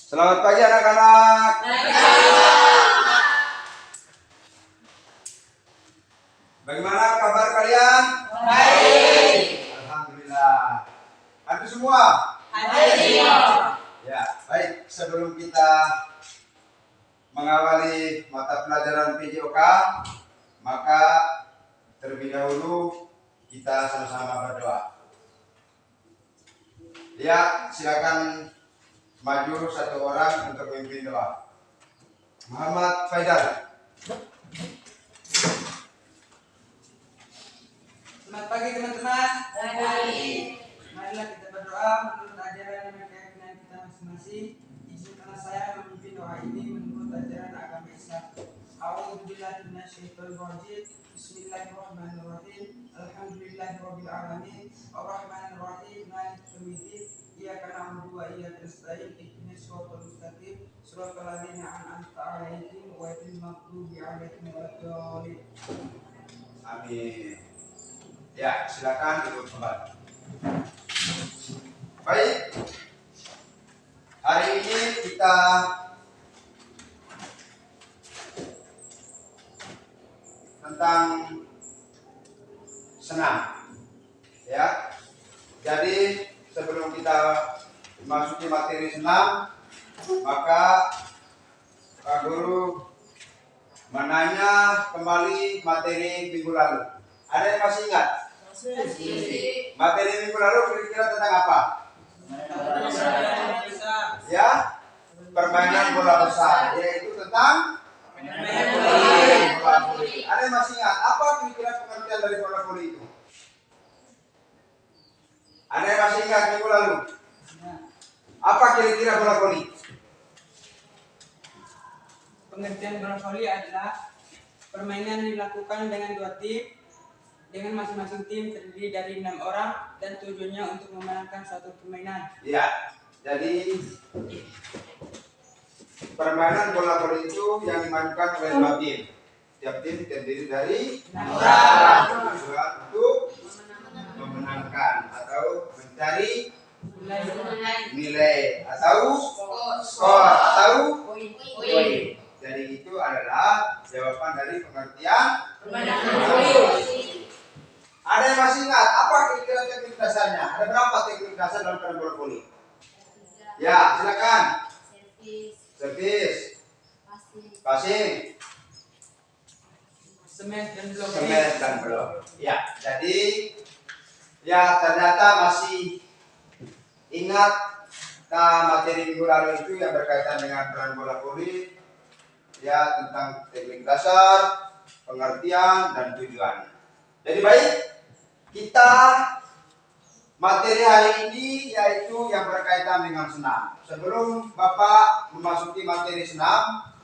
Selamat pagi anak-anak. Bagaimana kabar kalian? Baik. Alhamdulillah. Hadir semua? Hadir. Ya, baik. Sebelum kita mengawali mata pelajaran PJOK, maka terlebih dahulu kita sama-sama berdoa. Ya, silakan maju satu orang untuk memimpin doa. Muhammad Faidal. Selamat pagi teman-teman. Baik. Marilah kita berdoa menurut ajaran dan keyakinan kita masing-masing. Izinkanlah saya memimpin doa ini menurut ajaran agama Islam. A'udzubillahi minasyaitonir rajim. Bismillahirrahmanirrahim. Alhamdulillahirabbil alamin. Arrahmanir rahim. Maliki yaumiddin. Iyyaka na'budu wa iyyaka nasta'in. Ihdinas siratal mustaqim. Siratal ladzina an'amta 'alaihim ghairil maghdubi 'alaihim waladdallin. Amin. Ya, silakan duduk kembali. Baik. Hari ini kita tentang senam. Ya. Jadi sebelum kita memasuki materi senam, maka Pak Guru menanya kembali materi minggu lalu. Ada yang masih ingat? Materi minggu lalu kira-kira tentang apa? Ya, permainan bola besar, yaitu tentang bola voli. Ada yang masih ingat? Apa kira-kira pengertian dari bola voli itu? Ada yang masih ingat minggu lalu? Apa kira-kira bola voli? Pengertian bola voli adalah permainan yang dilakukan dengan dua tim, dengan masing-masing tim terdiri dari 6 orang dan tujuannya untuk memenangkan suatu permainan. Ya, jadi permainan bola voli itu yang dimainkan oleh dua tim. Tiap tim terdiri dari 6 orang. tujuan untuk memenangkan atau mencari nilai atau skor atau poin. Jadi itu adalah jawaban dari pengertian. Ada yang masih ingat apa kira-kira teknik dasarnya? Ada berapa teknik dasar dalam permainan bola voli? Ya, silakan. Servis, passing, Smash dan blok. smash dan blok. Ya, jadi ya ternyata masih ingat materi minggu lalu itu yang berkaitan dengan peran bola voli, ya, tentang teknik dasar, pengertian dan tujuan. Jadi baik, kita materi hari ini yaitu yang berkaitan dengan senam. Sebelum Bapak memasuki materi senam,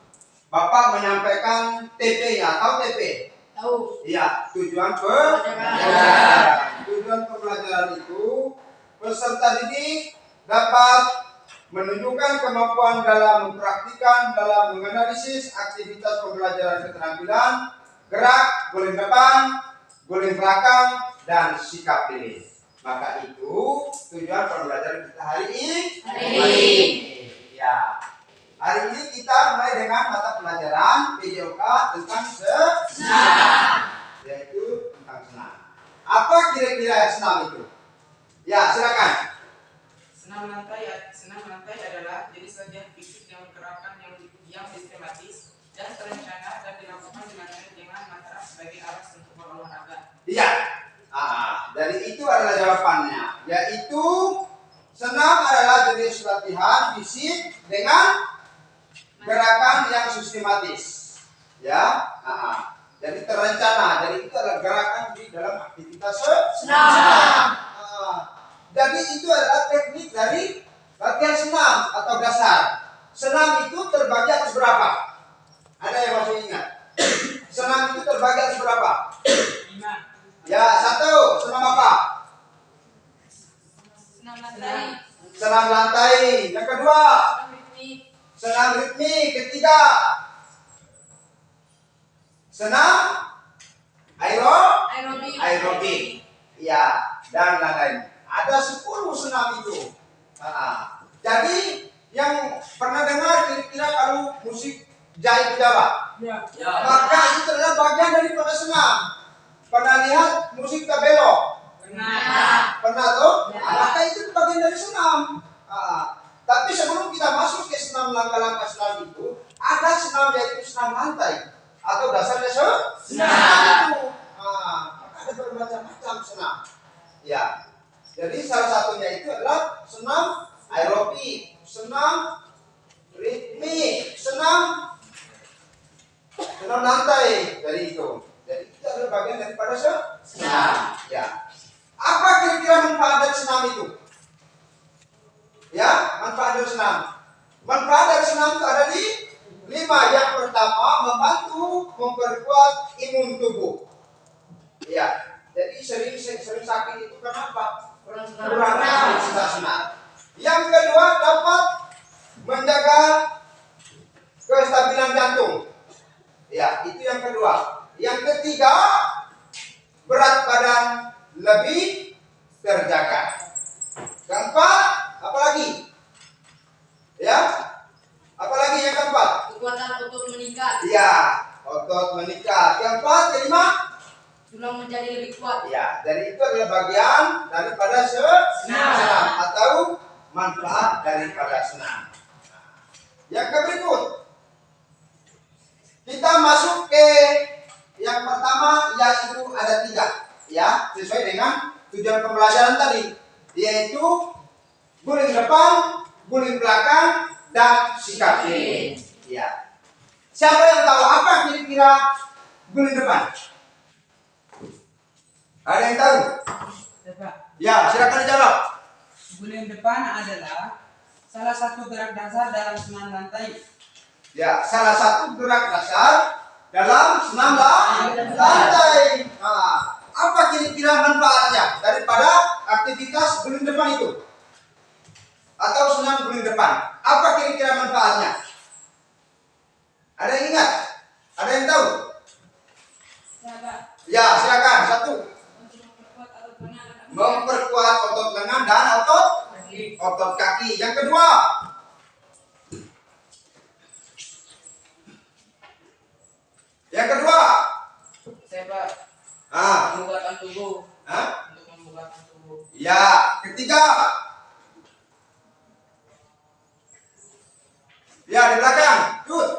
Bapak menyampaikan TP-nya. Tahu TP? Tahu. Iya, tujuan pembelajaran. Tujuan pembelajaran itu peserta didik dapat menunjukkan kemampuan dalam mempraktikkan, dalam menganalisis aktivitas pembelajaran keterampilan, gerak, guling depan, guling belakang, dan sikap diri. Maka itu tujuan pembelajaran kita hari ini. Ya, hari ini kita mulai dengan mata pelajaran PJOK tentang senam, yaitu tentang senam. Apa kira-kira senam itu? Ya, silakan. Senam lantai adalah jenis latihan fisik yang gerakan yang sistematis dan terencana dan dilakukan dengan mata sebagai alas untuk berolahraga. Iya. Dari itu adalah jawabannya, yaitu senam adalah jenis latihan fisik dengan gerakan yang sistematis. Ya. Jadi terencana. Jadi itu adalah gerakan di dalam aktivitas senam. Jadi itu adalah teknik dari latihan senam atau dasar. Senam itu terbagi atas berapa? Ada yang masih ingat? Senam itu terbagi atas berapa? 5. Ya, satu. Senam apa? Senam lantai. Senam lantai. Yang kedua, senam ritmik. Ketiga, senam aerobik. Ya, dan lain-lain. Ada 10 senam itu. Jadi yang pernah Jahit Jawa. Ya. Maka itu adalah bagian daripada senam. Pernah lihat musik tabelo? Pernah. Pernah tuh? Ya. Maka itu bagian dari senam. Tapi sebelum kita masuk ke senam langkah-langkah senam itu, ada senam yaitu senam lantai atau dasarnya senam itu. Maka ada bermacam-macam senam. Ya. Jadi salah satunya itu adalah senam aerobik, senam ritmik, senam lantai dari itu. Jadi itu adalah bagian daripada senam. Ya. Apa kira-kira manfaat dari senam itu? Ya, manfaat dari senam. Manfaat dari senam itu ada di 5. Yang pertama, membantu memperkuat imun tubuh. Ya. Jadi sering sakit itu kenapa? Kurang senam. Yang kedua, dapat menjaga kestabilan jantung. Ya, itu yang kedua. Yang ketiga, berat badan lebih terjaga. Keempat, apalagi? Ya, apalagi yang keempat? Kekuatan otot meningkat. Ya, otot meningkat. Keempat, kelima? Tulang menjadi lebih kuat. Ya, jadi itu adalah bagian daripada senam atau manfaat daripada senam. Yang berikut, kita masuk ke yang pertama, yaitu ada 3, ya, sesuai dengan tujuan pembelajaran tadi, yaitu guling depan, guling belakang, dan sikap kiri. Ya. Siapa yang tahu apa kira-kira guling depan? Ada yang tahu? Coba. Ya, silakan dijawab. Guling depan adalah salah satu gerak dasar dalam senam lantai. Ya, salah satu gerak dasar dalam senam lantai. Apa kira-kira manfaatnya daripada aktivitas guling depan itu? Atau senam guling depan? Apa kira-kira manfaatnya? Ada yang ingat? Ada yang tahu? Ya, silakan. 1. Memperkuat otot lengan dan otot kaki. Yang kedua, Saya Pak, ah, membugarkan tubuh. ah, Untuk membugarkan tubuh. ya. Ketiga, ya di belakang. Good.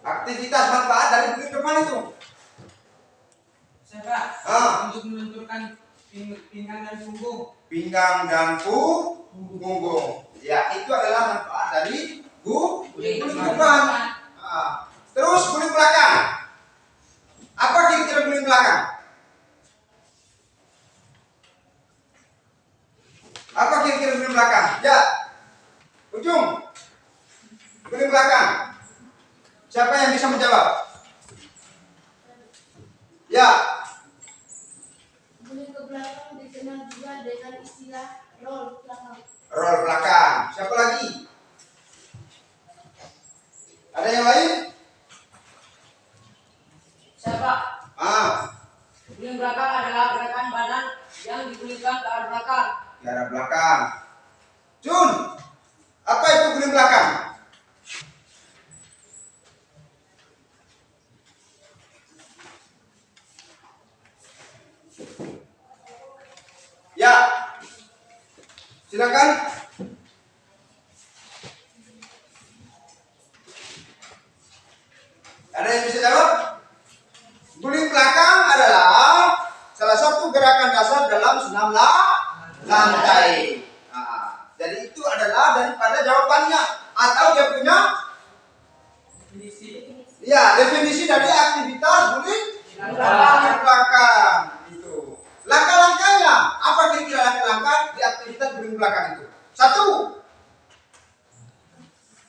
Aktivitas manfaat dari guling depan itu. Coba. Ah. Untuk melenturkan pinggang dan punggung. Pinggang dan punggung. Ya, itu adalah manfaat dari guling depan. Terus guling belakang. Apa kira-kira guling belakang? Apa kira-kira guling belakang? Ya. Ujung. Guling belakang. Siapa yang bisa menjawab? Ya. Guling ke belakang dikenal juga dengan istilah roll belakang. Roll belakang. Siapa lagi? Ada yang lain? Siapa? Guling belakang adalah gerakan badan yang digulingkan ke arah belakang. Ke arah belakang. Jun, apa itu guling belakang? Ya, silakan. Ada yang bisa jawab? Guling belakang adalah salah satu gerakan dasar dalam senam lantai. Jadi itu adalah daripada jawabannya atau dia punya Definisi. ya definisi dari aktivitas guling belakang itu. Langkah-langkahnya apa kira-kira langkah-langkah di aktivitas guling belakang itu? 1.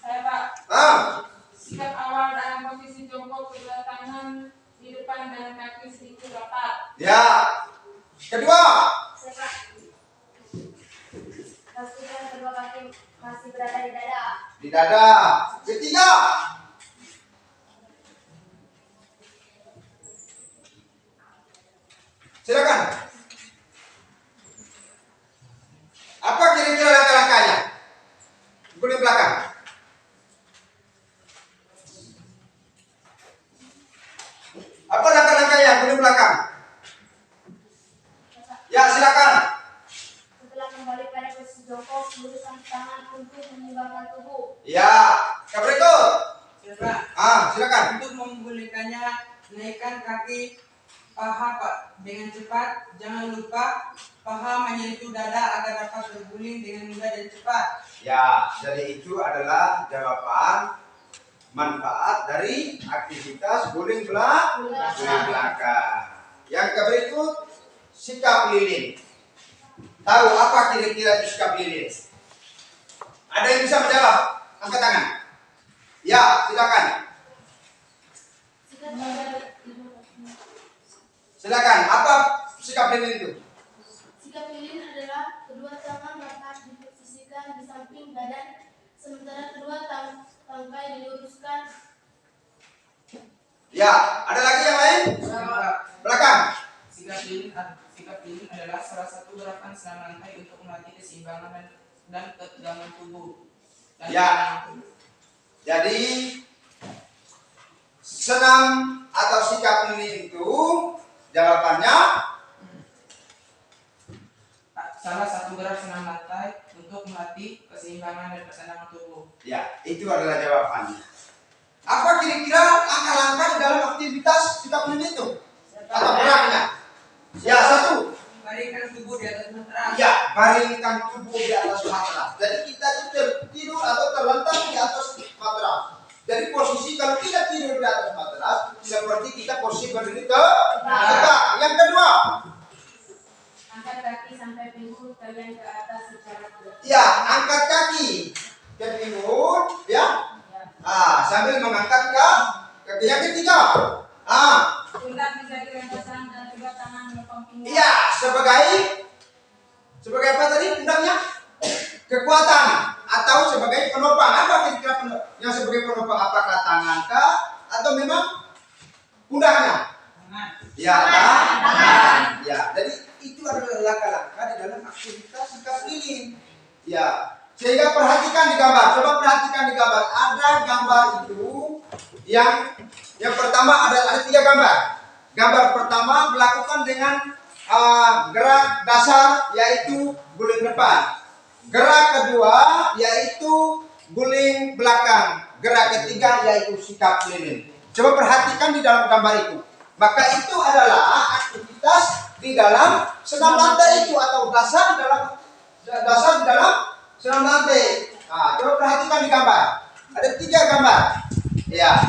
Saya Pak, sikap awal dalam posisi jongkok, kedua tangan di depan dan kaki sedikit rapat. Ya. Kedua. Pastikan kedua kaki masih berada di dada. Di dada. Ketiga. Silakan. Apa kira-kira keseimbangan tubuh. Ya, yang berikut. Silakan. Silakan. Untuk membolehkannya, naikkan kaki paha Pak dengan cepat. Jangan lupa paha menyentuh dada agar dapat berguling dengan mudah dan cepat. Ya, jadi itu adalah jawaban manfaat dari aktivitas guling belakang. Yang berikut, sikap lilin. Tahu apa kira-kira itu sikap lilin? Ada yang bisa menjawab? Angkat tangan. Ya, silakan. Silakan. Apa sikap lilin itu? Sikap lilin adalah kedua tangan dapat diposisikan di samping badan, sementara kedua tangkai diluruskan. Ya, ada lagi yang lain? Belakang. Sikap lilin adalah salah satu gerakan senam lantai untuk melatih keseimbangan dan ketegangan tubuh. Ya. Jadi senam atau sikap lilin itu jawabannya salah satu gerak senam lantai untuk melatih keseimbangan dan ketenangan tubuh. ya, itu adalah jawabannya. Apa kira-kira langkah-langkah di dalam aktivitas sikap lilin itu? Atau geraknya? Ya, satu. Baringkan tubuh di atas matras. Ya, baringkan tubuh di atas matras. Jadi kita itu tertidur atau terlentang di atas matras. Jadi posisi kalau tidak tidur di atas matras, seperti kita posisi berdiri tegak. Yang kedua, Angkat kaki sampai pinggul kalian ke atas secara tegak. ya, angkat kaki ke pinggul, ya. Sambil mengangkat kaki. Yang ketiga, Pundak bisa direnteskan dan kedua tangan menopang pinggang. iya, sebagai apa tadi pundaknya? Kekuatan atau sebagai penopang. Apa kira-kira yang sebagai penopang? Apakah tangan kah atau memang pundaknya? Ya, tangan. Ya, jadi itu adalah langkah-langkah di dalam aktivitas sikap lilin. Ya, sehingga perhatikan di gambar. Coba perhatikan di gambar. Ada gambar itu yang pertama ada 3 gambar. Gambar pertama dilakukan dengan gerak dasar yaitu guling depan. Gerak kedua yaitu guling belakang. Gerak ketiga yaitu sikap lilin. Coba perhatikan di dalam gambar itu. Maka itu adalah aktivitas di dalam senam lantai itu atau dasar di dalam senam lantai. Coba perhatikan di gambar. Ada 3 gambar. Ya,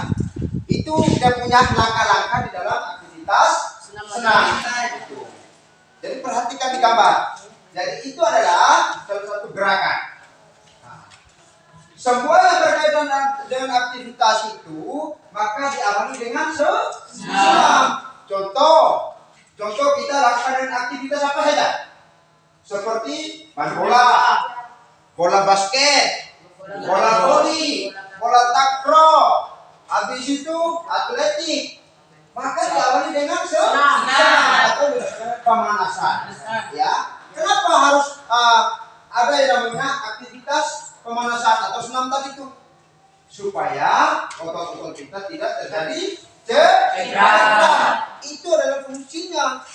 itu dia punya langkah-langkah di dalam aktivitas senam lantai itu. Jadi perhatikan di gambar. Jadi itu adalah salah satu gerakan. Semua yang berkaitan dengan aktivitas itu maka diawali dengan senam. Contoh kita lakukan dengan aktivitas apa saja? Seperti main bola basket, bola voli, bola takraw, habis itu atletik. Maka diawali dengan senam atau pemanasan. Ya, kenapa harus ada yang namanya aktivitas pemanasan atau senam tadi itu? Supaya otot-otot kita tidak terjadi cedera. Itu adalah fungsinya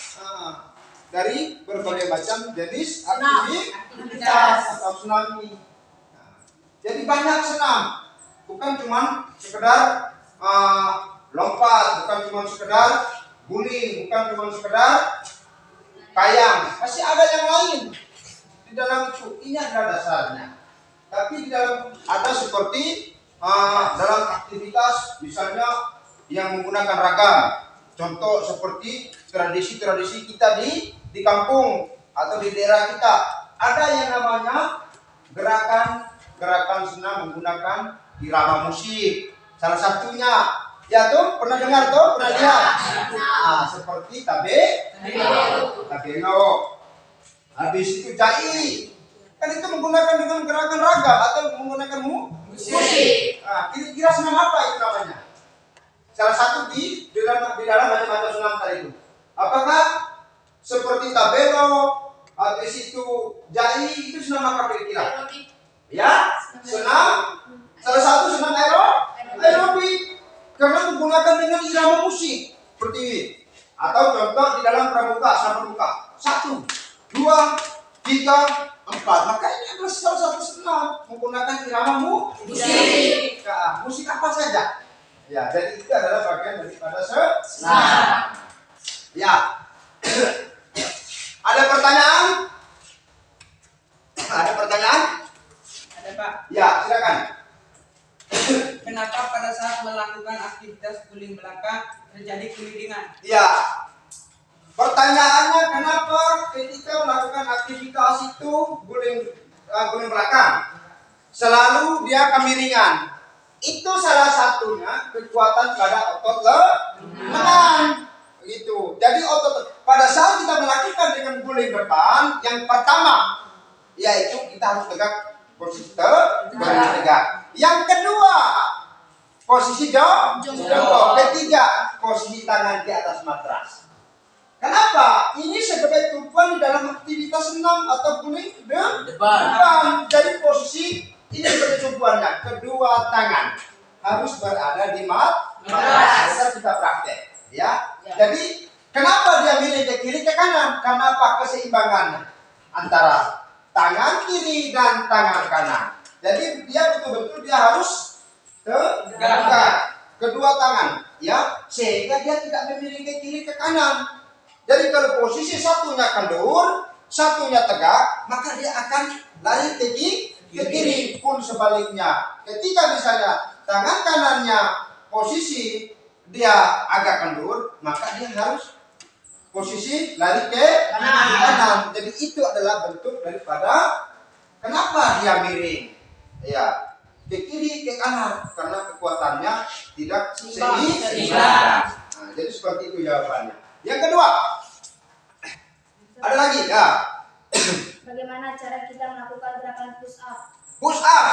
dari berbagai macam jenis aktivitas atau senam ini. Jadi banyak senam, bukan cuma sekedar lompat, bukan cuma sekedar guling, bukan cuma sekedar kayang. Pasti ada yang lain di dalam itu. Ini adalah dasarnya. Tapi di dalam ada seperti dalam aktivitas misalnya yang menggunakan ragam. Contoh seperti tradisi-tradisi kita di kampung atau di daerah kita. Ada yang namanya gerakan senam menggunakan irama musik. Salah satunya ya tuh pernah dengar tuh, pernah lihat. Seperti tabelo. Habis itu jai. Kan itu menggunakan dengan gerakan ragam atau menggunakan musik. Kira-kira senam apa itu namanya? Salah satu di dalam macam-macam senam tadi itu. Apakah seperti tabelo, habis itu jai, itu senam apa kira-kira? Ya, senam. Salah satu senam aerobik karena menggunakan dengan irama musik seperti ini. Atau contoh di dalam pramuka, senam pramuka. 1, 2, 3, 4. Maka ini adalah salah satu senam menggunakan irama musik. Nah, musik apa saja? Ya, jadi itu adalah bagian daripada senam. Ya. Ada pertanyaan? Ada pertanyaan? Ada Pak. Ya, silakan. Kenapa pada saat melakukan aktivitas guling belakang terjadi kemiringan? Ya. Pertanyaannya kenapa ketika melakukan aktivitas itu guling belakang selalu dia kemiringan? Itu salah satunya kekuatan pada otot lengan. Begitu. Jadi otot pada saat kita melakukan dengan guling depan, yang pertama yaitu kita harus tegak posisi tegak. Yang kedua posisi jongkok. Ketiga posisi tangan di atas matras. Kenapa? Ini sebagai tumpuan di dalam aktivitas senam atau guling depan. Jadi posisi ini sebagai tumpuannya. Kedua tangan harus berada di matras. Kita praktek, ya. Jadi kenapa dia miring ke kiri ke kanan? Karena apa? Keseimbangannya antara tangan kiri dan tangan kanan. Jadi dia betul-betul dia harus tegak kedua tangan, ya, sehingga dia tidak memiring ke kiri ke kanan. Jadi kalau posisi satunya kendur, satunya tegak, maka dia akan lari ke kiri. Pun sebaliknya, ketika misalnya tangan kanannya posisi dia agak kendur, maka dia harus posisi lari ke kanan. Jadi itu adalah bentuk daripada kenapa dia miring, ya, ke kiri ke kanan, karena kekuatannya tidak seimbang. Nah, jadi seperti itu jawabannya. Yang kedua, ada lagi ya. Bagaimana cara kita melakukan gerakan push up? Push up.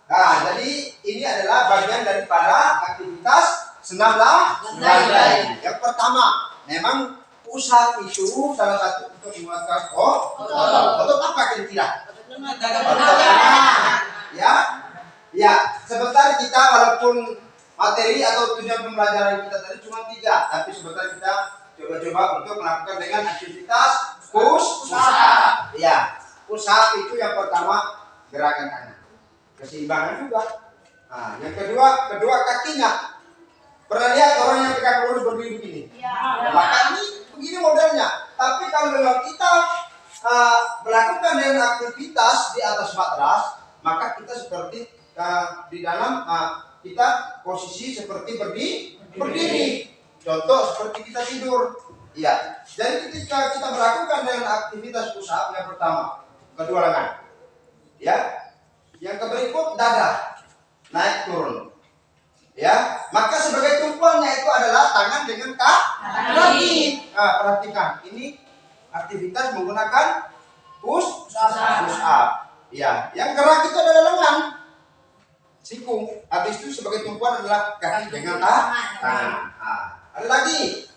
Nah, jadi ini adalah bagian daripada aktivitas senam lantai. Yang pertama, memang push up itu salah satu untuk menguatkan otot apa kira-kira? Ya, sebentar kita walaupun materi atau tujuan pembelajaran kita tadi cuma 3, tapi sebentar kita coba-coba untuk melakukan dengan aktivitas push up. Ya, push up itu yang pertama gerakan tangan, keseimbangan juga. Nah, yang kedua kakinya. Pernah lihat orang yang tegak lurus berdiri begini? Maka ini begini modelnya. Tapi kalau memang kita melakukan dengan aktivitas di atas matras, maka kita seperti di dalam kita posisi seperti berdiri. Contoh seperti kita tidur. Iya. Jadi ketika kita melakukan dengan aktivitas push up, yang pertama kedua lengan, ya. Yang berikut dada naik turun, ya. Maka sebagai tumpuannya itu adalah tangan dengan kaki. Nah, perhatikan ini aktivitas menggunakan push up. Ya. Yang gerak itu adalah lengan, siku. Habis itu sebagai tumpuan adalah kaki dengan tangan. Nah, ada lagi,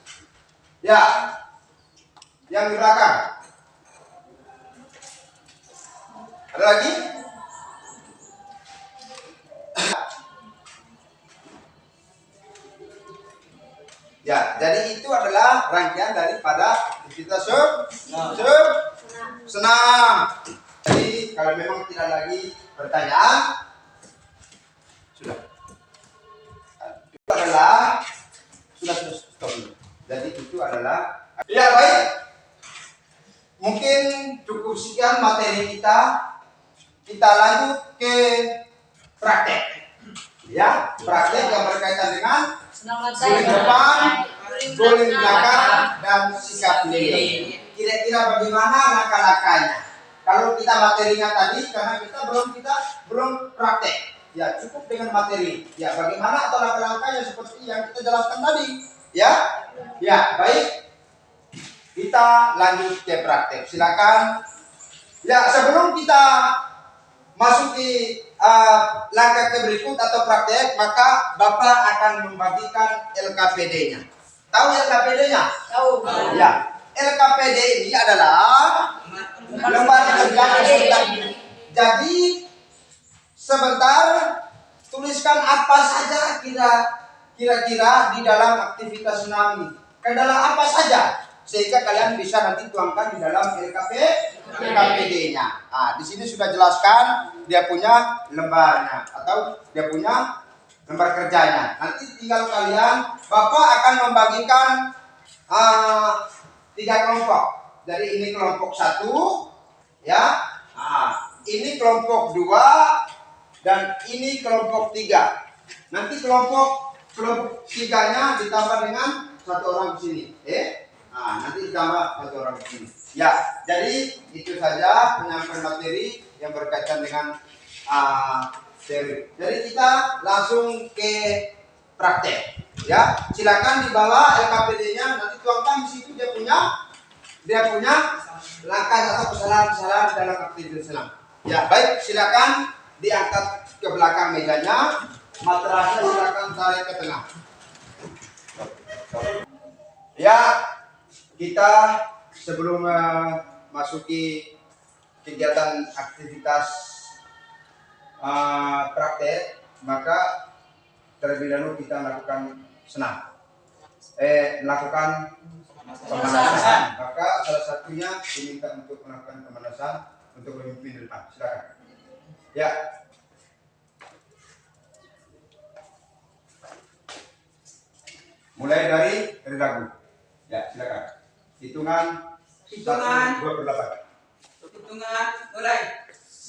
ya, yang di belakang. Ada lagi? Ya, jadi itu adalah rangkaian daripada aktivitas senam. Jadi kalau memang tidak lagi pertanyaan, sudah. Itu adalah sudah stop dulu. Jadi itu adalah ya baik. Mungkin cukup sekian materi kita. Kita lanjut ke praktek. Ya, praktek yang berkaitan dengan guling depan, guling belakang, dan sikap keliling. Kira-kira bagaimana langkah-langkahnya? Kalau kita materinya tadi, karena kita belum praktek. Ya, cukup dengan materi. Ya, bagaimana atau langkah-langkahnya seperti yang kita jelaskan tadi. Ya, ya, baik. Kita lanjut ke praktek. Silakan. Ya, sebelum kita masuki langkah ke berikut atau praktek, maka Bapak akan membagikan LKPD-nya. Tahu LKPD-nya? Tahu. Ya, LKPD ini adalah lembar kerja sebentar. Jadi sebentar tuliskan apa saja kira-kira di dalam aktivitas senam ini. Kendala apa saja? sehingga kalian bisa nanti tuangkan di dalam LKPD-nya. Nah, di sini sudah jelaskan dia punya lembarnya atau dia punya lembar kerjanya. Nanti tinggal kalian, Bapak akan membagikan 3 kelompok. Jadi ini kelompok 1, ya. Ini kelompok 2 dan ini kelompok 3. Nanti kelompok 3-nya ditambah dengan 1 orang di sini. Nanti ditambah 1 orang di sini. Ya, jadi itu saja penyampaian materi yang berkaitan dengan teori. Jadi kita langsung ke praktek. Ya, silakan dibawa LKPD-nya, nanti tuangkan di situ dia punya langkah atau kesalahan-kesalahan dalam aktivitas senam. Ya, baik, silakan diangkat ke belakang mejanya, materasnya silakan tarik ke tengah. Ya, kita sebelum masuki kegiatan aktivitas praktek, maka terlebih dahulu kita melakukan senam. Melakukan pemanasan. Maka salah satunya diminta untuk melakukan pemanasan untuk memimpin di depan. Silakan. Ya. Mulai dari ragu. Ya, silakan. Hitungan 1, 2 per 8. Hitungan mulai.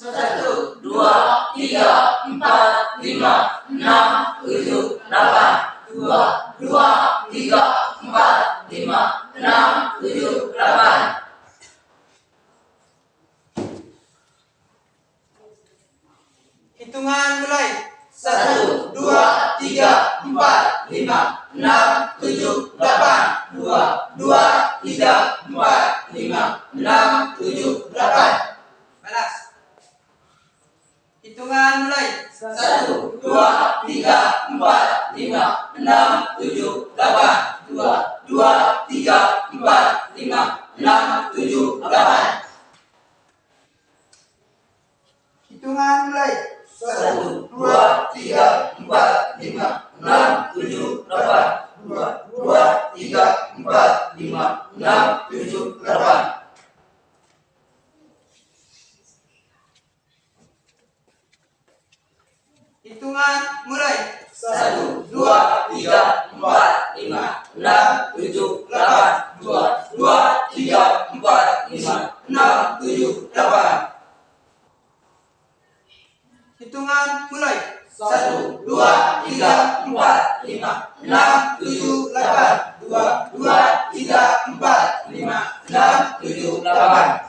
1, 2, 3, 4, 5, 6, 7, 8. 2, 2, 3, 4, 5, 6, 7, 8. Hitungan mulai. 1, 2, 3, 4, 5, 6, 7, 8. 2, 2, 3, 4, 5, 6, 7, 8. Balas. Hitungan mulai. 1, 2, 3, 4, 5, 6, 7, 8. 2, 2, 3, 4, 5, 6, 7, 8. Hitungan mulai. 1, 2, 3, 4, 5, 6, 7, 8. 2, 2, 3, 4, 5, 6, 7, 8. Hitungan mulai. 1, 2, 3, 4, 5, 6, 7, 8. 2, 2, 3, 4, 5, 6, 7, 8. Hitungan mulai. 1, 2, 3, 4, 5, 6, 7, 8. 2, 2, 3, 4, 5, 6, 7, 8.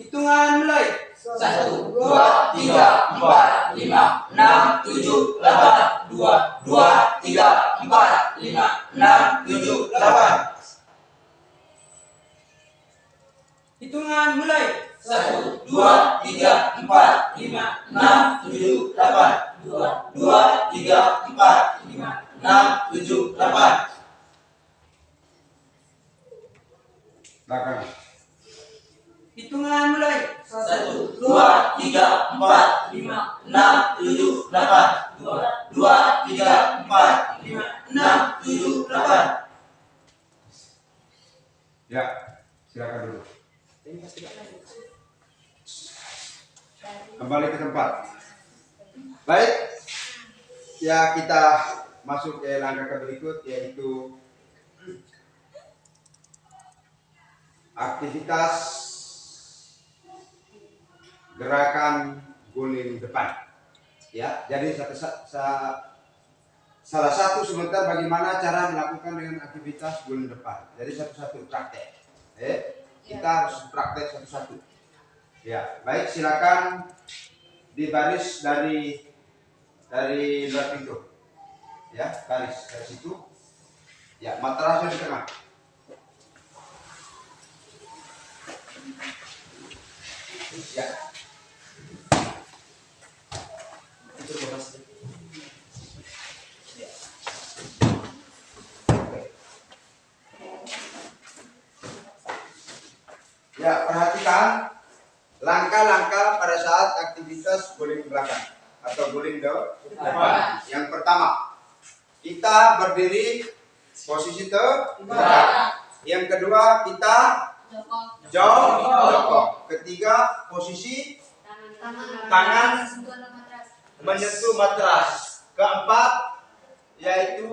Hitungan mulai. 1, 2, 3, 4, 5, 6, 7, 8. 2, 2, 3, 4, 5, 6, 7, 8. Hitungan mulai. 1, 2, 3, 4, 5, 6, 7, 8. 2, 2, 3, 4, 5, 6, 7, 8. Belakang. Hitungan mulai. 1, 2, 3, 4, 5, 6, 7, 8. 2, 2, 3, 4, 5, 6, 7, 8. Ya, silakan dulu. Kembali ke tempat. Baik. Ya, kita masuk ke langkah berikut, yaitu aktivitas gerakan guling depan. Ya, jadi salah satu sebentar bagaimana cara melakukan dengan aktivitas guling depan. Jadi satu-satu praktek. Kita harus praktek satu-satu. Ya, baik, silakan di baris dari luar pintu. Ya, baris dari situ. Ya, materasnya di tengah. Ya. Itu bebas. Ya, perhatikan langkah-langkah pada saat aktivitas guling belakang. atau guling depan. Yang pertama, kita berdiri posisi tegak. Yang kedua, kita jongkok. Ketiga, posisi tangan menyentuh matras. Keempat, yaitu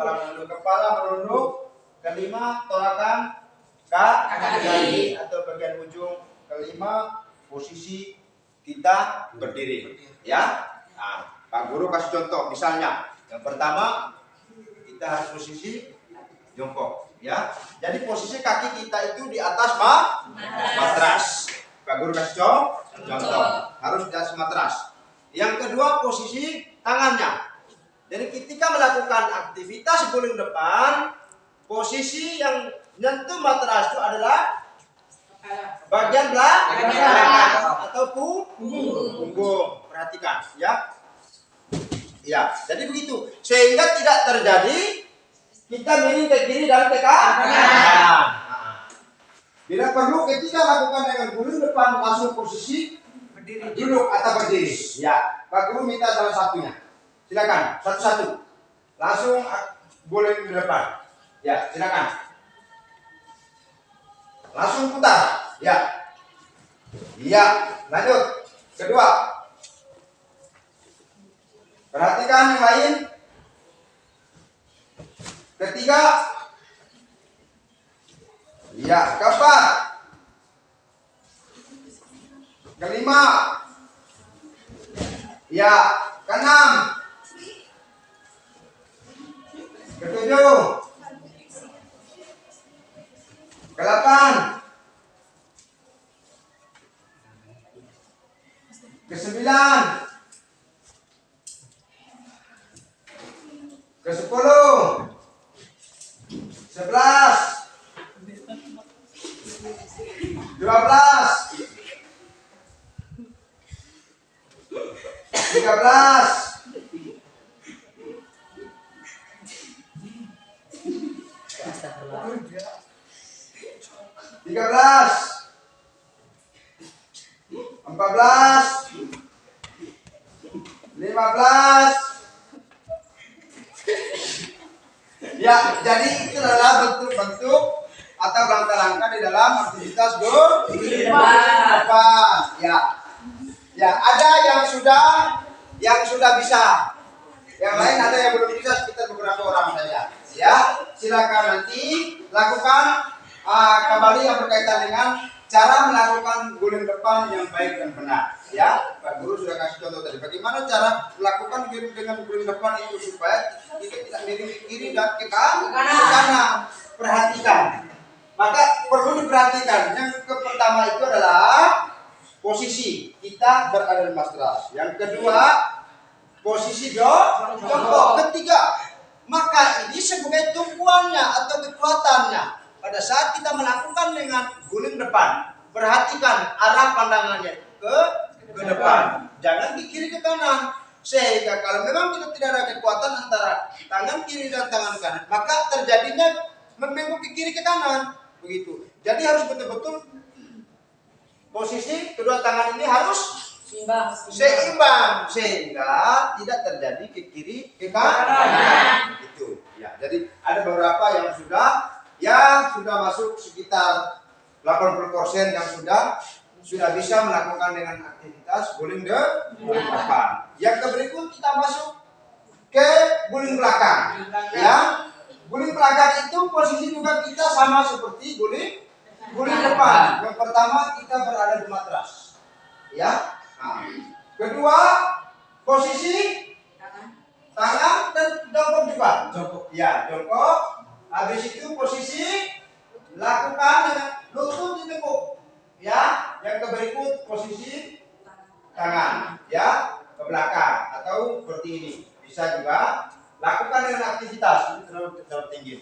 kepala menunduk. Kelima, tolakan kaki atau bagian ujung. Kelima, posisi kita berdiri. Ya, nah, Pak Guru kasih contoh. Misalnya, yang pertama kita harus posisi jongkok. Ya, jadi posisi kaki kita itu di atas matras. Pak Guru kasih contoh. Harus di atas matras. Yang kedua, posisi tangannya. Jadi ketika melakukan aktivitas guling depan, posisi yang nyentuh matras itu adalah bagian belakang atau punggung. Perhatikan, ya. Ya, jadi begitu. Sehingga tidak terjadi kita miring ke kiri dan ke kanan. Bila perlu ketika lakukan dengan guling depan langsung posisi duduk atau berdiri. Ya, Pak Guru minta salah satunya. Silakan, satu-satu. Langsung guling di depan. Ya, silakan. Langsung putar. Ya. Iya, lanjut. Kedua. Perhatikan yang lain. Ketiga. Iya, keempat. Kelima. Ya, keenam. Ketujuh. Kedelapan. Kesembilan. Kesepuluh. 11. 12. 13. 14, 15. Ya, jadi itu adalah bentuk-bentuk atau langkah-langkah di dalam aktivitas guling depan. Ya. Ya, ada yang sudah bisa. Yang lain ada yang belum bisa, sekitar beberapa orang saja. Ya, silakan nanti lakukan kembali yang berkaitan dengan cara melakukan guling depan yang baik dan benar. Ya, Pak Guru sudah kasih contoh tadi. Bagaimana cara melakukan dengan guling depan itu supaya kita tidak miring ke kiri dan ke kanan. Perhatikan. Maka perlu diperhatikan. Yang pertama itu adalah posisi kita berada di matras. Yang kedua, posisi jongkok. Ketiga, maka ini sebagai tumpuannya atau kekuatannya. Pada saat kita melakukan dengan guling depan, perhatikan arah pandangannya ke depan, jangan ke kiri ke kanan. Sehingga kalau memang kita tidak ada kekuatan antara tangan kiri dan tangan kanan, maka terjadinya membengkok ke kiri ke kanan. Begitu. Jadi harus betul-betul posisi kedua tangan ini harus seimbang sehingga tidak terjadi ke kiri ke kanan. Itu. Ya. Jadi ada beberapa yang sudah masuk sekitar 80% yang sudah bisa melakukan dengan aktivitas guling depan. Yang berikut kita masuk ke guling belakang. Ya, guling belakang itu posisi juga kita sama seperti guling depan. Yang pertama kita berada di matras. Ya. Nah, kedua posisi tangan dan jongkok juga. Ya, jongkok. Habis itu posisi lakukan dengan lutut ditekuk. Ya, yang berikut posisi tangan ya ke belakang atau seperti ini. Bisa juga lakukan dengan aktivitas ini terlalu tinggi.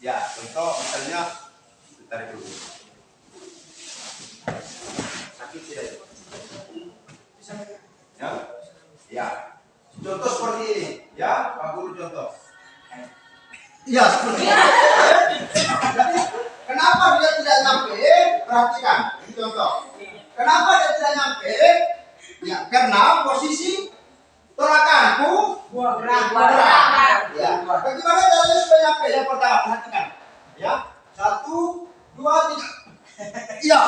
Ya, contoh misalnya tarik dulu. Sakit tidak? Ya. Ya. Contoh seperti ini, ya, Pak Guru contoh. Iya, seperti itu. Jadi, kenapa dia tidak nyampe? Perhatikan, ini contoh. Kenapa dia tidak nyampe? Ya, karena posisi tolakanku kurang. Ya. Bagaimana caranya supaya nyampe? Yang pertama, perhatikan. Ya. 1, 2, 3. Iya.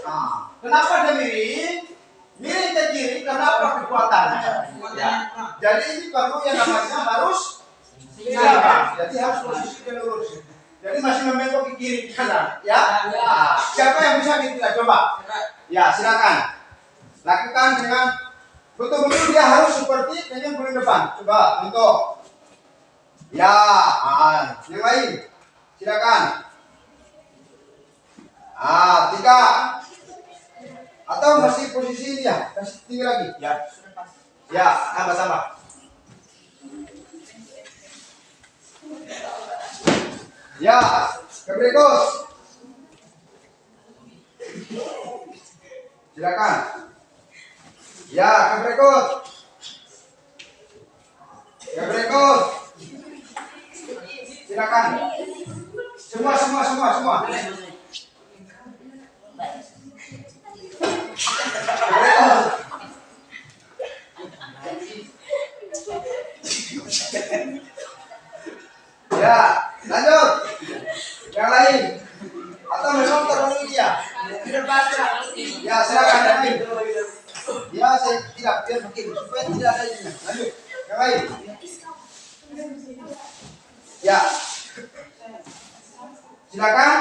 Nah, kenapa dia miring? Miring ke kiri karena apa kekuatannya? Ya. Jadi ini perlu yang namanya harus seimbang. Jadi harus posisi lurus. Jadi masih membengkok ke kiri ke kanan, ya. Nah, siapa yang bisa kita coba? Ya, silakan. Lakukan dengan betul-betul dia harus seperti dengan bulan depan. Coba untuk. Ya, yang lain. Silakan. 3. Atau masih posisi ini ya? Kasih tinggi lagi. Ya. Ya, tambah. Ya, ke berikut. Silakan. Ya, ke berikut. Silakan. Semua. Ya, lanjut. Yang lain. Atau memang terlalu dia. Ya, silakan yang lain. Ya, saya tidak biar begini supaya tidak ada ini. Lanjut. Yang lain. Ya. Silakan.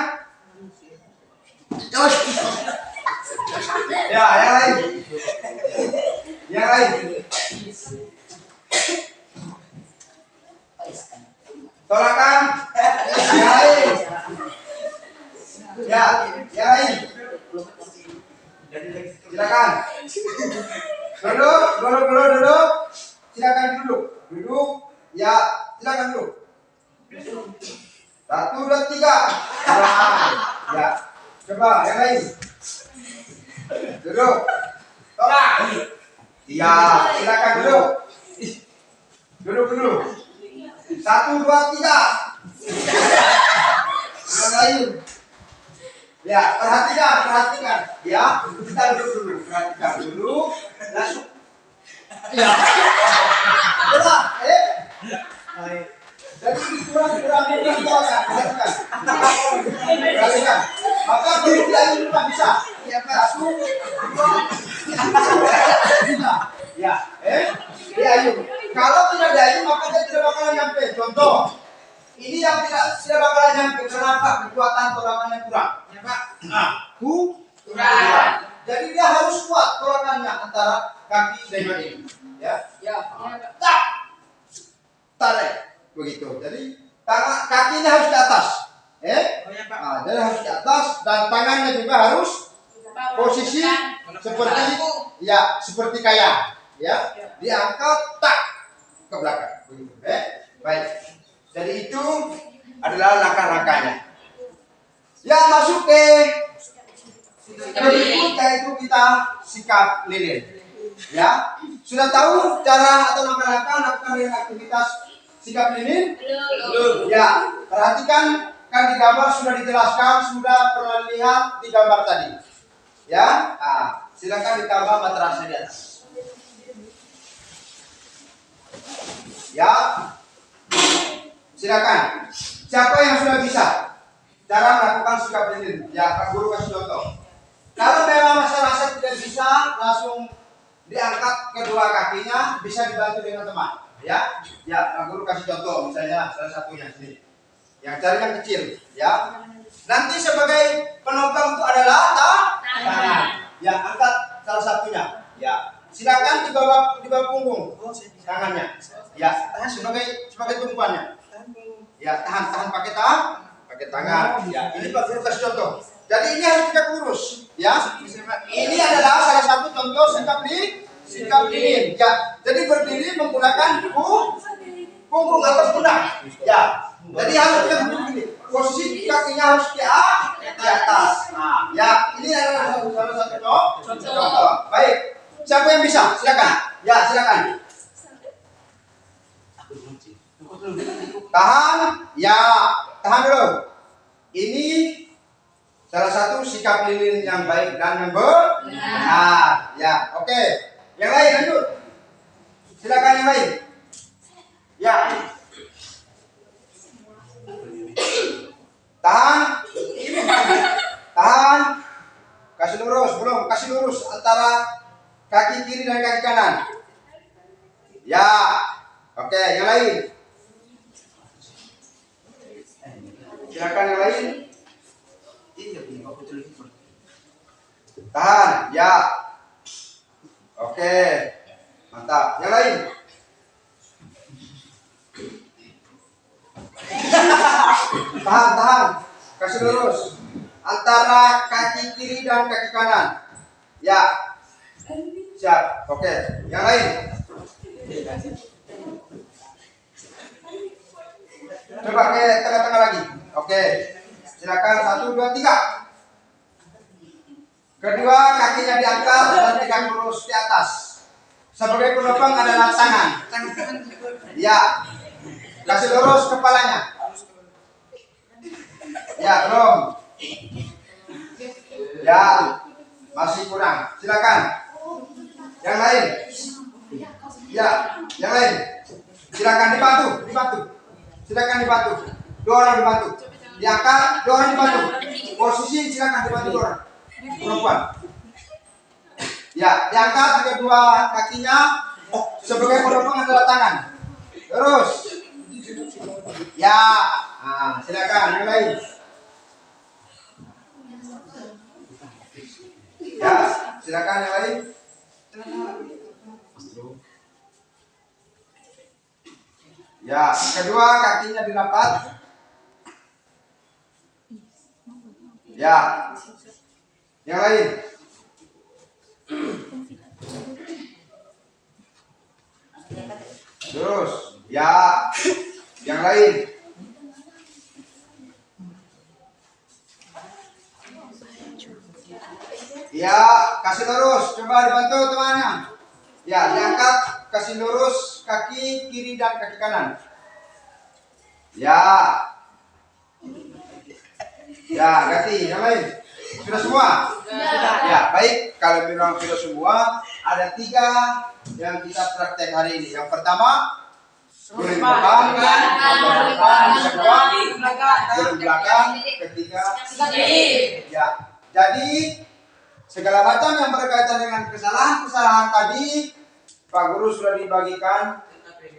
Ya, yang lain. Tolakan. Yang lain. Ya, yang lain. Silakan. Duduk. Silakan duduk. Ya, silakan duduk. 1, 2, 3. Ya. Coba yang lain. Duduk. Tolak. Ya, silakan duduk. Duduk. 1, 2, 3. Yang lain. Ya, perhatikan. Ya, kita duduk dulu. Perhatikan dulu. Langsung. Ya. Udah, jadi kurang tolak. Perhatikan. Maka berhenti aja dulu bisa. Ya, 1, 2, 3. Ya, diayun. Kalau tidak diayun maka dia tidak bakalan nyampe. Contoh, ini yang tidak bakalan nyampe. Kenapa? Kekuatan tolakannya kurang. Ya, Pak. Kurang. Jadi dia harus kuat tolakannya antara kaki dengan ini. Ya. Tarik. Begitu. Jadi kakinya harus di atas. Jadi harus di atas dan tangannya juga harus posisi seperti kayak. Ya. Diangkat ke belakang. Begitu. Baik. Jadi itu adalah langkah-langkahnya. Ya, masuk ke berikut yaitu kita sikap lilin. Ya, sudah tahu cara atau langkah-langkah melakukan aktivitas sikap lilin? Belum. Ya, perhatikan kan di gambar sudah dijelaskan, sudah pernah lihat di gambar tadi. Ya, silakan ditambah materasnya di atas. Ya, silakan. Siapa yang sudah bisa cara melakukan sikap lilin? Ya, Pak Guru kasih contoh. Kalau memang masyarakat tidak bisa langsung diangkat kedua kakinya, bisa dibantu dengan teman. Ya, Pak Guru kasih contoh, misalnya salah satunya sini. Yang cari yang kecil, ya. Nanti sebagai penopang itu adalah tangan. Ya, angkat salah satunya. Ya, silakan di bawah punggung tangannya. Ya, tahan sebagai tumpuannya. Ya, tahan pakai tangan. Ya, ini Pak Guru kasih contoh. Jadi ini harus kita urus, ya. Ini adalah salah satu contoh sikap lilin. Ya, jadi berdiri menggunakan punggung atau pundak. Ya, jadi harus kita berdiri. Posisi kakinya harus di atas. Nah, ya, ini adalah salah satu contoh. Baik, siapa yang bisa? Silakan. Ya, silakan. Tahan. Ya, tahan dulu. Ini salah satu sikap lilin yang baik dan yang benar. Ya, oke. Yang lain lanjut. Silakan yang lain. Ya. Tahan. Tahan. Kasih lurus, belum. Kasih lurus antara kaki kiri dan kaki kanan. Ya. Oke, yang lain. Silakan yang lain. Tahan. Ya. Oke. Mantap. Yang lain. Tahan. Kasih lurus antara kaki kiri dan kaki kanan. Ya. Siap. Oke. Yang lain. Coba ke tengah-tengah lagi. Oke. Silakan 1, 2, 3. Kedua kakinya diangkat dan tegak lurus di atas. Sebagai penopang adalah tangan. Ya. Kasih lurus kepalanya. Ya, belum. Ya, masih kurang. Silakan. Yang lain. Ya, yang lain. Silakan dibantu. Silakan dibantu. 2 orang dibantu. Diangkat, 2 orang dibantu. Posisi silakan dibantu 2 orang. Perempuan. Ya, diangkat kedua kakinya sebagai penopang adalah tangan. Terus. Ya, nah, silakan yang lain. Ya, silakan yang lain. Ya, kedua kakinya dilipat. Ya. Yang lain. Terus, ya. Yang lain. Ya, kasih lurus. Coba dibantu temannya. Ya, diangkat, kasih lurus kaki kiri dan kaki kanan. Ya. Ya, ganti. Yang lain. Sudah semua? Ya, baik. Kalau memang sudah semua, ada 3 yang kita praktek hari ini. Yang pertama, guling depan, guling belakang, ketiga. Ya, jadi segala macam yang berkaitan dengan kesalahan-kesalahan tadi, Pak Guru sudah dibagikan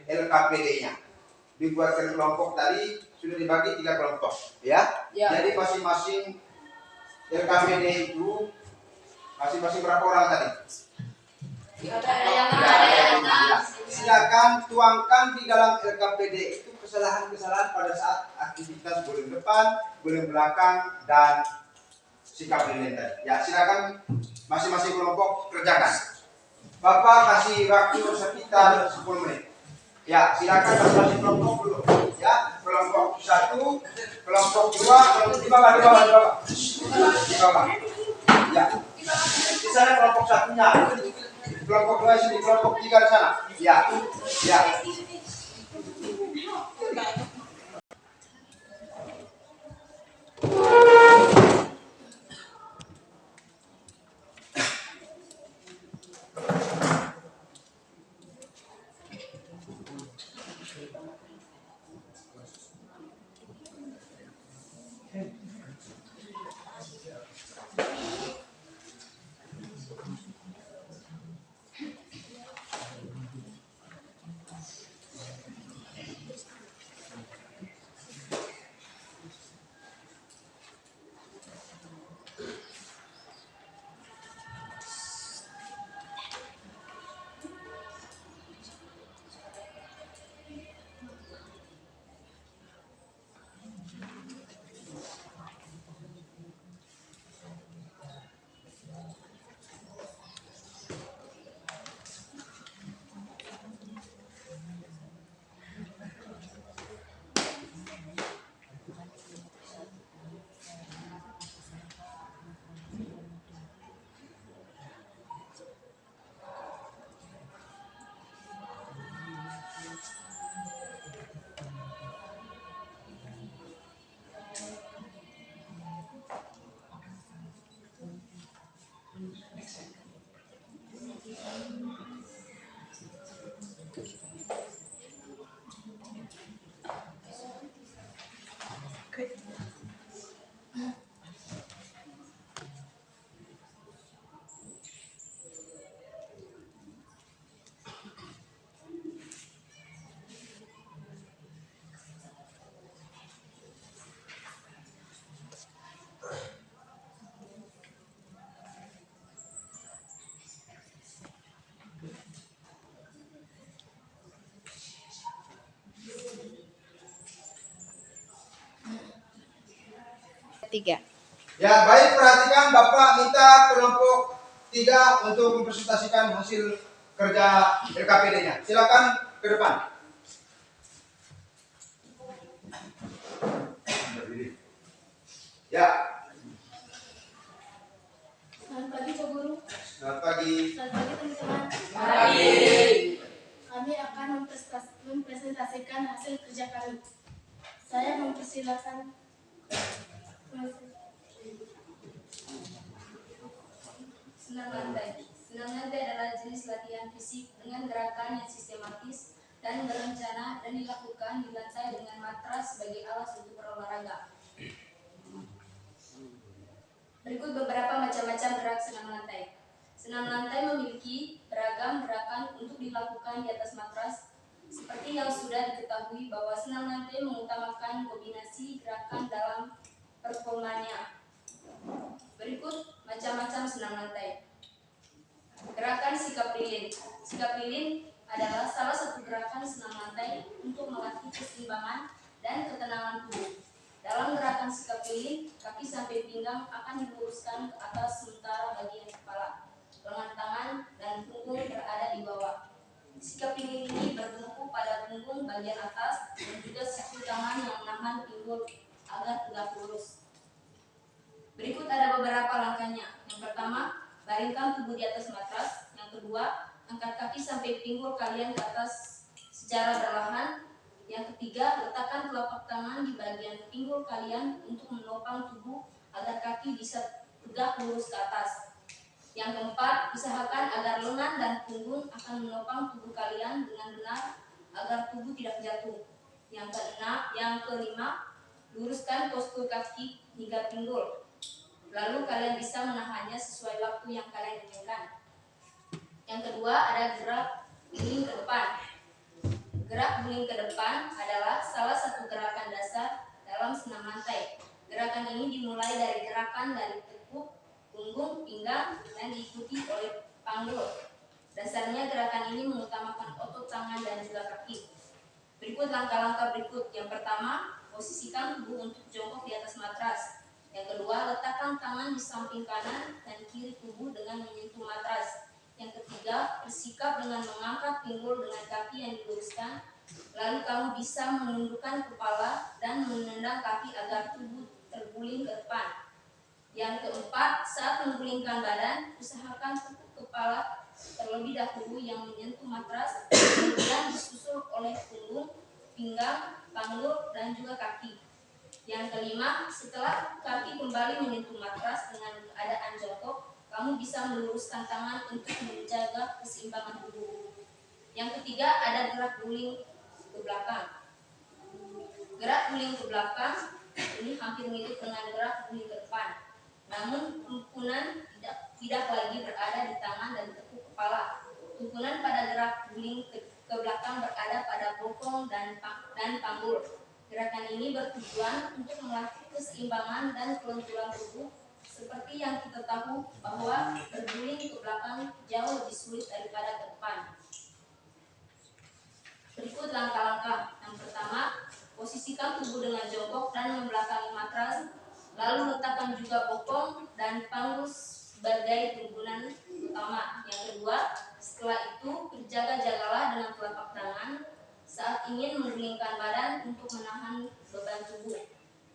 LKPD-nya. Dibuatkan kelompok tadi, sudah dibagi 3 kelompok. Ya. Jadi masing-masing LKPD itu masing-masing berapa orang tadi? Silakan tuangkan di dalam LKPD itu kesalahan-kesalahan pada saat aktivitas guling depan, guling belakang, dan sikap lilin tadi. Ya, silakan masing-masing kelompok kerjakan. Bapak kasih waktu sekitar 10 menit. Ya, silakan masing-masing kelompok dulu. Ya, kelompok 1, kelompok 2, kelompok di bawah. Di bawah. Ya. Di sana kelompok 1-nya. Kelompok 2 sini, kelompok 3 di sana. Ya. Ya. 3. Ya, baik, perhatikan Bapak minta kelompok 3 untuk mempresentasikan hasil kerja LKPD-nya. Silakan ke depan. Ya, Selamat pagi Pak Guru. selamat pagi. Selamat pagi teman-teman. Pagi. Kami akan mempresentasikan hasil kerja kami. Saya mempersilakan. Senam lantai. Senam lantai adalah jenis latihan fisik dengan gerakan yang sistematis dan berencana dan dilakukan di lantai dengan matras sebagai alas untuk berolahraga. Berikut beberapa macam-macam gerak senam lantai. Senam lantai memiliki beragam gerakan untuk dilakukan di atas matras. Seperti yang sudah diketahui bahwa senam lantai mengutamakan kombinasi gerakan dalam performanya. Berikut macam-macam senam lantai. Gerakan sikap lilin. Sikap lilin adalah salah satu gerakan senam lantai untuk melatih keseimbangan dan ketenangan tubuh. Dalam gerakan sikap lilin, kaki sampai pinggang akan diluruskan ke atas sementara bagian kepala, lengan tangan, dan punggung berada di bawah. Sikap lilin ini bertumpu pada punggung bagian atas dan juga siku tangan yang menahan pinggul agar tegak lurus. Berikut ada beberapa langkahnya. Yang pertama, baringkan tubuh di atas matras. Yang kedua, angkat kaki sampai pinggul kalian ke atas secara perlahan. Yang ketiga, letakkan telapak tangan di bagian pinggul kalian untuk menopang tubuh agar kaki bisa tegak lurus ke atas. Yang keempat, usahakan agar lengan dan punggung akan menopang tubuh kalian dengan benar agar tubuh tidak jatuh. Yang kelima, luruskan postur kaki hingga pinggul. Lalu kalian bisa menahannya sesuai waktu yang kalian inginkan. Yang kedua, ada gerak guling ke depan. Gerak guling ke depan adalah salah satu gerakan dasar dalam senam lantai. Gerakan ini dimulai dari gerakan dari tekuk, punggung, pinggang, dan diikuti oleh panggul. Dasarnya gerakan ini mengutamakan otot tangan dan juga kaki. Berikut langkah-langkah berikut. Yang pertama, posisikan tubuh untuk jongkok di atas matras. Yang kedua, letakkan tangan di samping kanan dan kiri tubuh dengan menyentuh matras. Yang ketiga, bersikap dengan mengangkat pinggul dengan kaki yang diluruskan. Lalu kamu bisa menundukkan kepala dan menendang kaki agar tubuh terguling ke depan. Yang keempat, saat menggulingkan badan, usahakan tekuk kepala terlebih dahulu yang menyentuh matras, kemudian disusul oleh punggung, pinggang, panggul, dan juga kaki. Yang kelima, setelah kaki kembali menyentuh matras dengan keadaan jongkok, kamu bisa meluruskan tangan untuk menjaga keseimbangan tubuh. Yang ketiga, ada gerak guling ke belakang. Gerak guling ke belakang ini hampir mirip dengan gerak guling ke depan. Namun, tumpunan tidak lagi berada di tangan dan tekuk kepala. Tumpunan pada gerak guling ke belakang berada pada bokong dan panggul. Gerakan ini bertujuan untuk melatih keseimbangan dan kelenturan tubuh. Seperti yang kita tahu bahwa berguling ke belakang jauh lebih sulit daripada ke depan. Berikut langkah-langkah. Yang pertama, posisikan tubuh dengan jongkok dan membelakangi matras. Lalu letakkan juga bokong dan panggul sebagai tumpunan utama. Yang kedua, setelah itu berjaga-jagalah dengan telapak tangan saat ingin menggulingkan badan untuk menahan beban tubuh.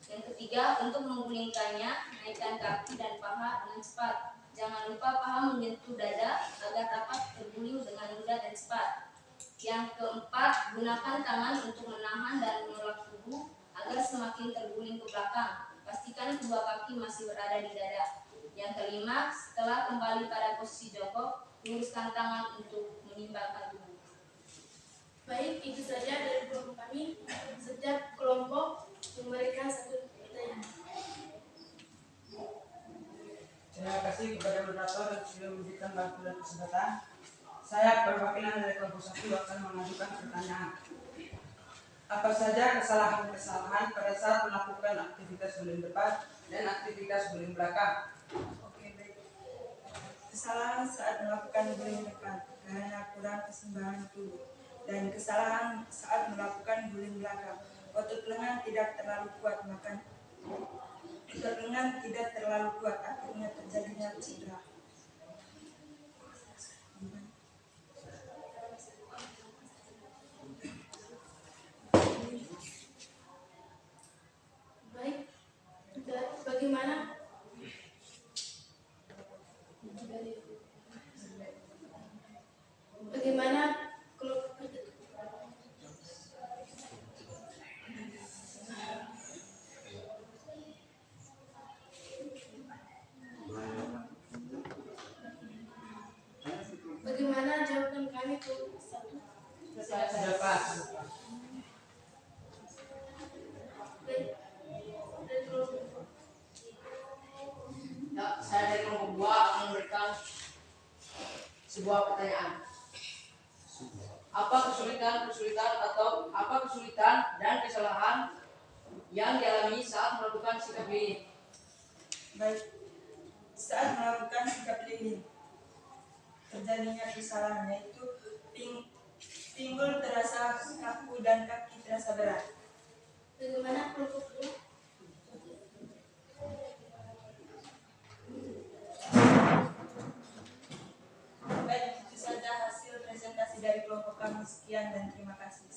Yang ketiga, untuk menggulingkannya, naikkan kaki dan paha dengan cepat. Jangan lupa paha menyentuh dada agar dapat terguling dengan mudah dan cepat. Yang keempat, gunakan tangan untuk menahan dan menolak tubuh agar semakin terguling ke belakang. Pastikan kedua kaki masih berada di dada. Yang kelima, setelah kembali pada posisi jongkok, luruskan tangan untuk menyimbangkan tubuh. Baik, itu saja dari kelompok kami. Setiap kelompok memberikan satu pertanyaan. Terima kasih kepada moderator yang sudah memberikan waktu dan kesempatan. Saya perwakilan dari kelompok 1 akan mengajukan pertanyaan. Apa saja kesalahan-kesalahan pada saat melakukan aktivitas guling depan dan aktivitas guling belakang? Oke, baik. Kesalahan saat melakukan guling depan karena kurang keseimbangan tubuh, dan kesalahan saat melakukan guling belakang, otot lengan tidak terlalu kuat, Keturunan tidak terlalu kuat, akhirnya terjadinya cedera. Baik, bagaimana? Bagaimana kalau bagaimana jawaban kami ke satu? Sudah Pak. Baik, dari kelompok Ya, saya dari kelompok 2 akan memberikan sebuah pertanyaan. Apa kesulitan dan kesalahan yang dialami saat melakukan sikap lilin? Baik, saat melakukan sikap lilin, terjadinya kesalahan yaitu pinggul terasa kaku dan kaki terasa berat. bagaimana kelompok kedua? Baik, itu saja hasil presentasi dari kelompok kami. Sekian dan terima kasih.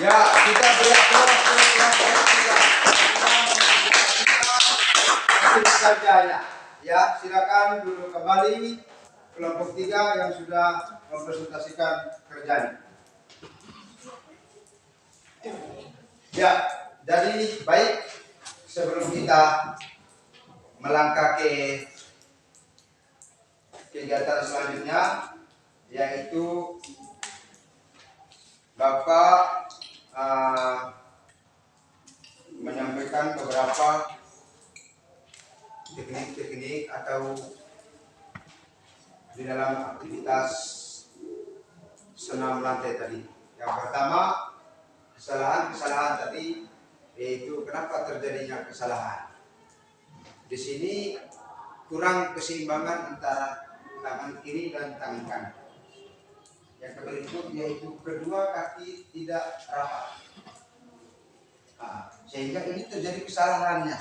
Ya, kita beri aplaus untuk kelompok 3. Hasil kerjanya. Ya, silakan duduk kembali kelompok 3 yang sudah mempresentasikan kerjanya. Ya, jadi baik, sebelum kita melangkah ke kegiatan selanjutnya, yaitu Bapak menyampaikan beberapa teknik-teknik atau di dalam aktivitas senam lantai tadi. Yang pertama, kesalahan tadi, yaitu kenapa terjadinya kesalahan. Di sini kurang keseimbangan antara tangan kiri dan tangan kanan. Yang berikut yaitu kedua kaki tidak rapat. Sehingga ini terjadi kesalahannya.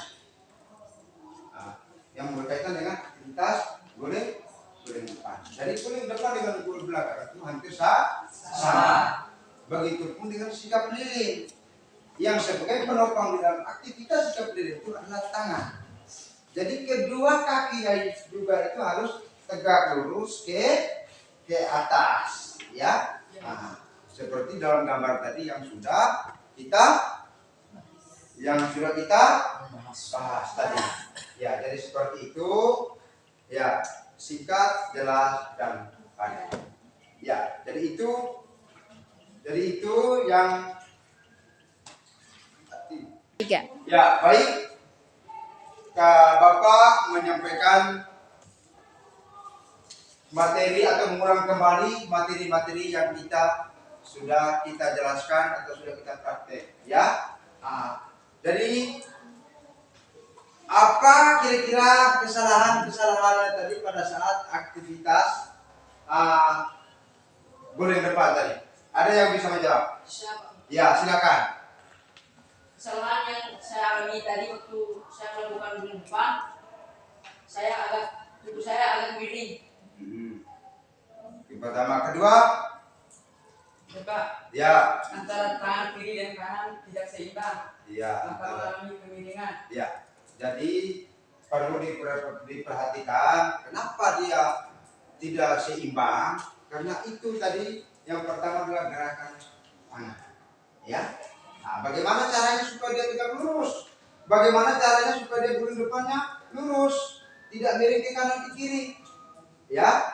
Yang berkaitan dengan aktivitas guling depan. Jadi guling depan dengan guling belakang itu hampir sama. Begitupun dengan sikap lilin. Yang sebagai penopang di dalam aktivitas sikap lilin itu adalah tangan. Jadi kedua kaki juga itu harus tegak lurus ke atas, ya. Seperti dalam gambar tadi yang sudah kita bahas tadi. Ya, jadi seperti itu. Ya, singkat, jelas dan padat. Ya, jadi itu yang ya, baik. Bapak menyampaikan materi atau mengulang kembali materi-materi yang sudah kita jelaskan atau sudah kita praktek, ya. Jadi apa kira-kira kesalahan tadi pada saat aktivitas guling depan tadi? Ada yang bisa menjawab? Siapa? Ya, silakan. Kesalahan yang saya alami tadi waktu saya melakukan guling depan, tubuh saya agak miring. Yang pertama, kedua, Bapak, ya, antara tangan kiri dan kanan tidak seimbang. ya, Maka mengalami kemiringan. ya. Jadi perlu diperhatikan kenapa dia tidak seimbang, karena itu tadi yang pertama adalah gerakan tangan, ya. Bagaimana caranya supaya dia tegak lurus? Bagaimana caranya supaya dia guling depannya lurus, tidak miring ke kanan ke kiri, ya?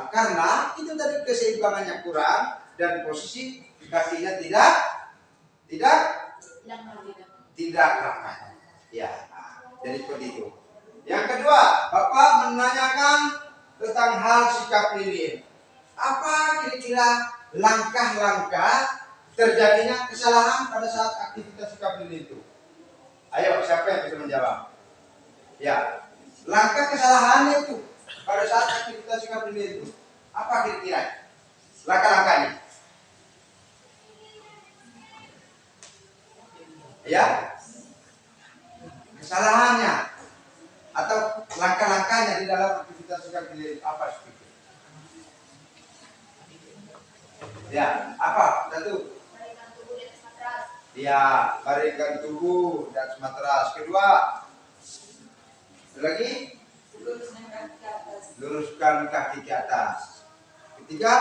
Karena itu tadi keseimbangannya kurang dan posisi kakinya tidak rapat, ya. Jadi seperti itu. Yang kedua, Bapak menanyakan tentang hal sikap lilin. Apa kira-kira langkah-langkah terjadinya kesalahan pada saat aktivitas sikap lilin itu? Ayo, siapa yang bisa menjawab? Ya, langkah kesalahan itu pada saat aktivitas sikap lilin itu apa kira-kira? Langkah-langkahnya? Ya, kesalahannya atau langkah-langkahnya di dalam aktivitas sikap keliling apa seperti itu? Ya, apa? Satu. Baringkan tubuh di atas matras. Ya, baringkan tubuh dan matras. Kedua, lagi Luruskan kaki ke atas. luruskan kaki ke atas. Ketiga,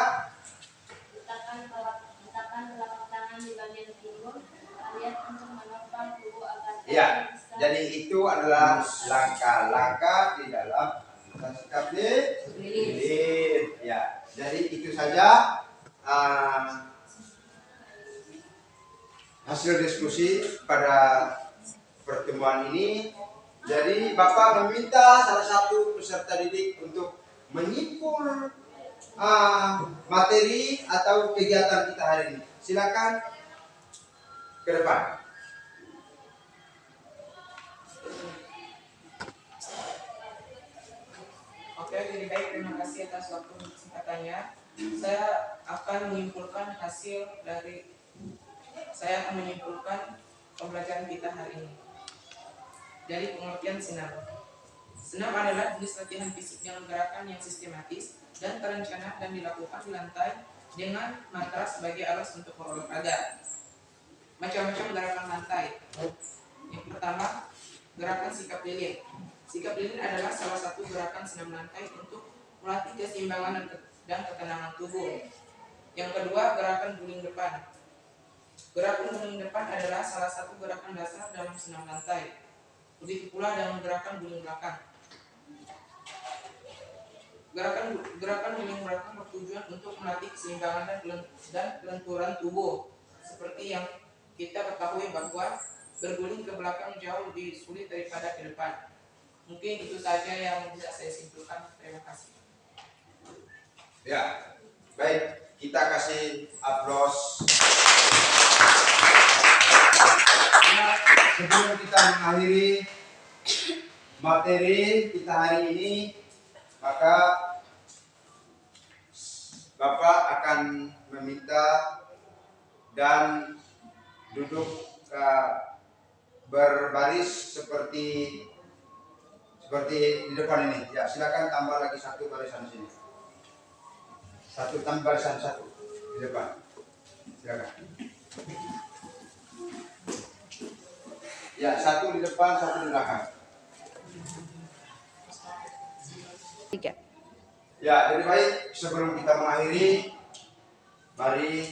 Letakkan telapak tangan di bagian pinggul kalian untuk menopang tubuh agar ya. bisa. Jadi itu adalah langkah-langkah di dalam sikap keliling. Ya, jadi itu saja hasil diskusi pada pertemuan ini. Jadi Bapak meminta salah satu peserta didik untuk menyimpul materi atau kegiatan kita hari ini. Silakan ke depan. Oke, jadi baik, terima kasih atas waktu singkatannya. Saya akan menyimpulkan pembelajaran kita hari ini. Dari pengertian senam. Senam adalah jenis latihan fisik dengan gerakan yang sistematis dan terencana dan dilakukan di lantai dengan matras sebagai alas untuk berolahraga. Macam-macam gerakan lantai. Yang pertama, gerakan sikap lilin. Sikap lilin adalah salah satu gerakan senam lantai untuk melatih keseimbangan dan ketenangan tubuh. Yang kedua, gerakan guling depan. Gerakan guling depan adalah salah satu gerakan dasar dalam senam lantai. Begitu pula dengan gerakan guling belakang. Gerakan guling belakang bertujuan untuk melatih keseimbangan dan kelenturan tubuh. Seperti yang kita ketahui bahwa berguling ke belakang jauh lebih sulit daripada ke depan. Mungkin itu saja yang bisa saya simpulkan. Terima kasih. Ya, baik, kita kasih aplaus. Ya, sebelum kita mengakhiri materi kita hari ini, maka Bapak akan meminta dan duduk berbaris seperti di depan ini. Ya, silakan tambah lagi satu barisan sini. Barisan satu di depan. Silakan. Ya, satu di depan, satu di belakang. Ya, jadi baik, sebelum kita mengakhiri, mari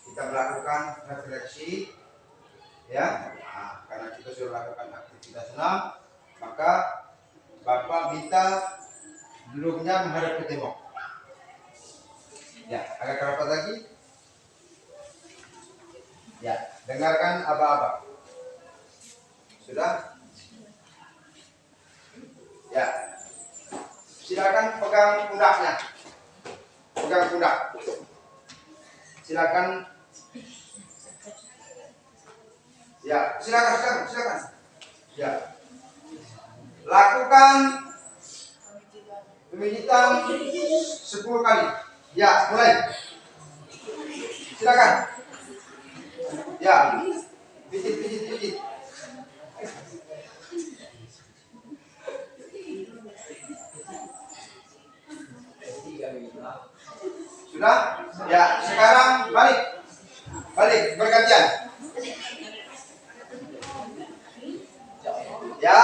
kita melakukan refleksi. Ya, karena kita sudah melakukan aktivitas senam, maka Bapak minta duduknya menghadap ke tembok. Ya, agak rapat lagi. Ya, dengarkan aba-aba. Sudah? Ya. Silakan pegang pundaknya. Pegang pundak. Silakan. Ya, silakan. Ya. Lakukan pemijitan 10 kali. Ya, mulai. Silakan. Ya. Pijit. Sudah? Ya, sekarang balik bergantian. Ya,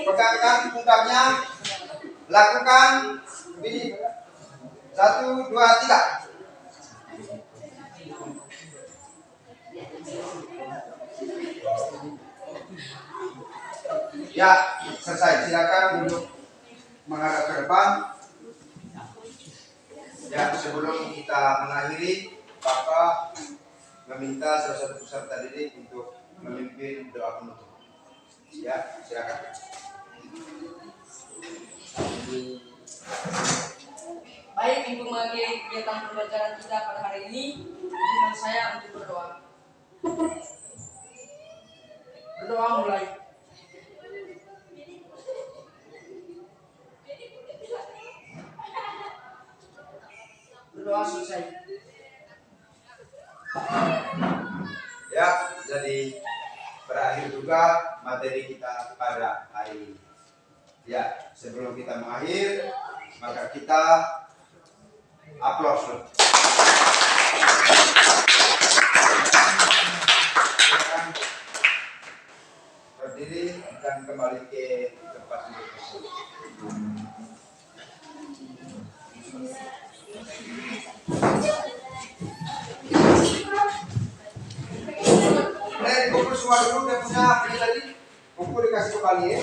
pegangkan pundaknya, lakukan begini. 1, 2, 3. Ya, selesai. Silakan duduk menghadap ke depan. Ya, sebelum kita mengakhiri, Bapak meminta salah satu peserta didik untuk memimpin doa penutup. Ya, silakan. Baik, untuk mengakhiri kegiatan pembelajaran kita pada hari ini, izinkan saya untuk berdoa. Berdoa mulai. Berdoa selesai. Ya, jadi berakhir juga materi kita pada hari ini. Ya, sebelum kita mengakhir, maka kita aplaus. Berdiri dan kembali ke tempat duduk. Dikumpul semua dulu, dia punya pilih tadi. Kumpul dikasih kembali ya.